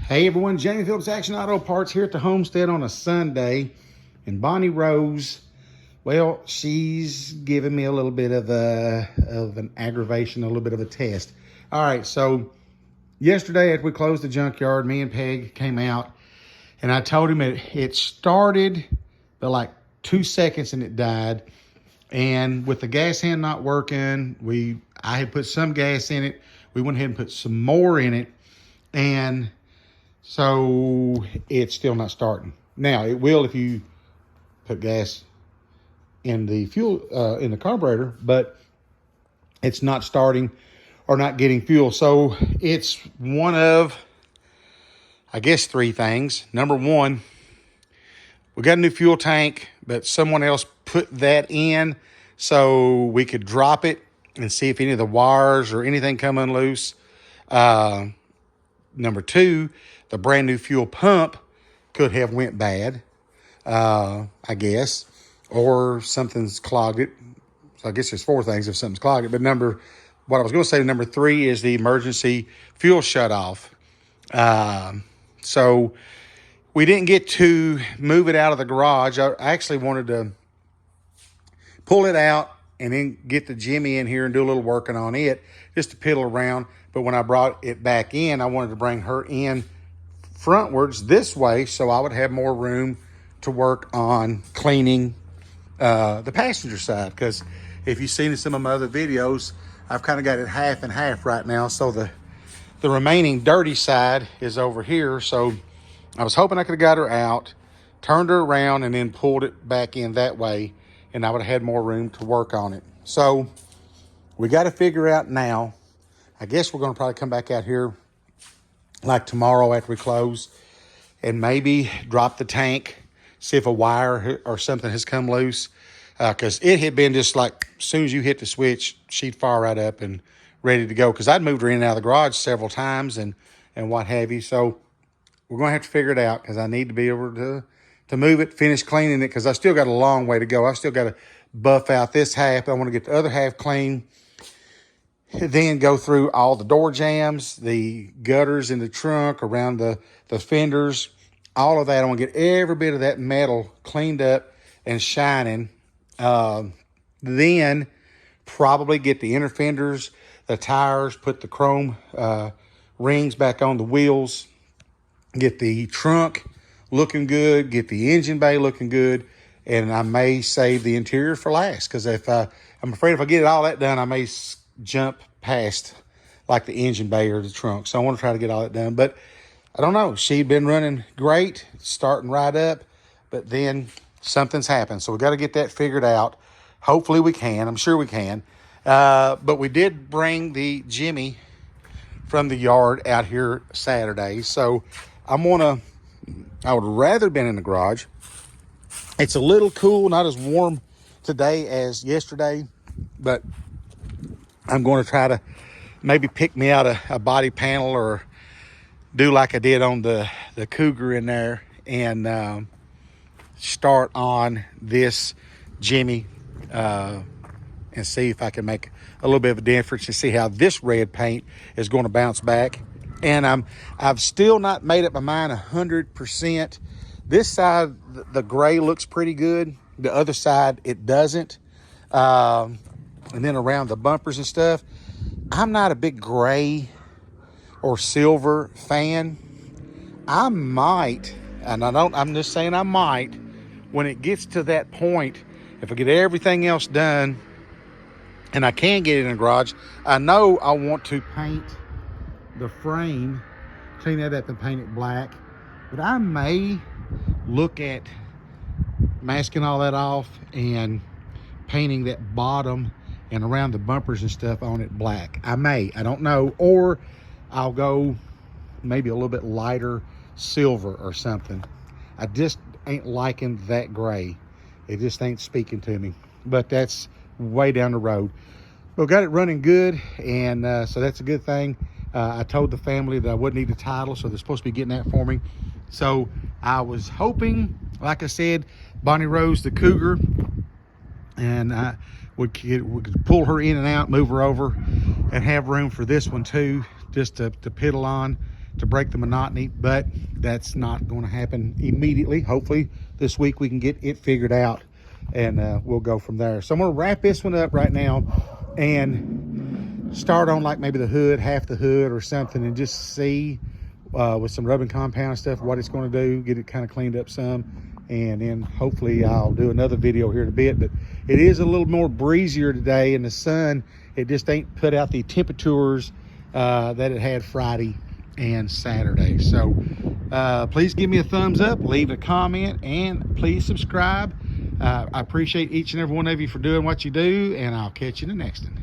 Hey everyone, Jamie Phillips Action Auto Parts here at the homestead on a Sunday. And Bonnie Rose, well, she's giving me a little bit of an aggravation, a little bit of a test. All right, so yesterday after we closed the junkyard, me and Peg came out and I told him it started, but like 2 seconds and it died. And with the gas hand not working, I had put some gas in it. We went ahead and put some more in it. And so it's still not starting. Now it will if you put gas in the fuel, in the carburetor, but it's not starting or not getting fuel. So it's one of, I guess, 3 things. Number one, we got a new fuel tank, but someone else put that in so we could drop it and see if any of the wires or anything come unloose. Number 2, the brand new fuel pump could have went bad, I guess, or something's clogged it. So I guess there's 4 things if something's clogged it. But what I was going to say, number 3 is the emergency fuel shutoff. So we didn't get to move it out of the garage. I actually wanted to pull it out and then get the Jimmy in here and do a little working on it, just to piddle around. But when I brought it back in, I wanted to bring her in frontwards this way so I would have more room to work on cleaning the passenger side. Because if you've seen some of my other videos, I've kind of got it half and half right now. So the remaining dirty side is over here. So I was hoping I could have got her out, turned her around, and then pulled it back in that way, and I would have had more room to work on it. So we got to figure out now. I guess we're going to probably come back out here like tomorrow after we close and maybe drop the tank, see if a wire or something has come loose. Because it had been just like, as soon as you hit the switch, she'd fire right up and ready to go. Because I'd moved her in and out of the garage several times and what have you. So we're going to have to figure it out because I need to be able to move it, finish cleaning it, because I still got a long way to go. I still got to buff out this half. I want to get the other half clean. Then go through all the door jambs, the gutters in the trunk, around the fenders, all of that. I want to get every bit of that metal cleaned up and shining. Then probably get the inner fenders, the tires, put the chrome rings back on the wheels, get the trunk looking good, get the engine bay looking good, and I may save the interior for last, because I'm afraid if I get all that done, I may jump past like the engine bay or the trunk. So I want to try to get all that done, but I don't know. She'd been running great, starting right up, but then something's happened. So we got to get that figured out. Hopefully we can. I'm sure we can. But we did bring the Jimmy from the yard out here Saturday. So I would rather have been in the garage. It's a little cool, not as warm today as yesterday, but I'm going to try to maybe pick me out a body panel or do like I did on the Cougar in there and start on this Jimmy and see if I can make a little bit of a difference and see how this red paint is going to bounce back. And I've still not made up my mind 100%. This side, the gray looks pretty good. The other side, it doesn't. And then around the bumpers and stuff, I'm not a big gray or silver fan. I might, and I'm just saying I might, when it gets to that point, if I get everything else done and I can get it in the garage, I know I want to paint the frame, clean that up and paint it black. But I may look at masking all that off and painting that bottom and around the bumpers and stuff on it black. I don't know. Or I'll go maybe a little bit lighter silver or something. I just ain't liking that gray. It just ain't speaking to me. But that's way down the road. But got it running good, and so that's a good thing. I told the family that I wouldn't need a title, so they're supposed to be getting that for me. So I was hoping, like I said, Bonnie Rose, the Cougar, and we could pull her in and out, move her over, and have room for this one too, just to piddle on to break the monotony, but that's not going to happen immediately. Hopefully this week we can get it figured out, and we'll go from there. So I'm going to wrap this one up right now and start on like maybe the hood, half the hood or something, and just see with some rubbing compound and stuff what it's going to do, get it kind of cleaned up some, and then hopefully I'll do another video here in a bit. But it is a little more breezier today, and the sun, it just ain't put out the temperatures that it had Friday and Saturday. So please give me a thumbs up, leave a comment, and please subscribe. I appreciate each and every one of you for doing what you do, and I'll catch you in the next one.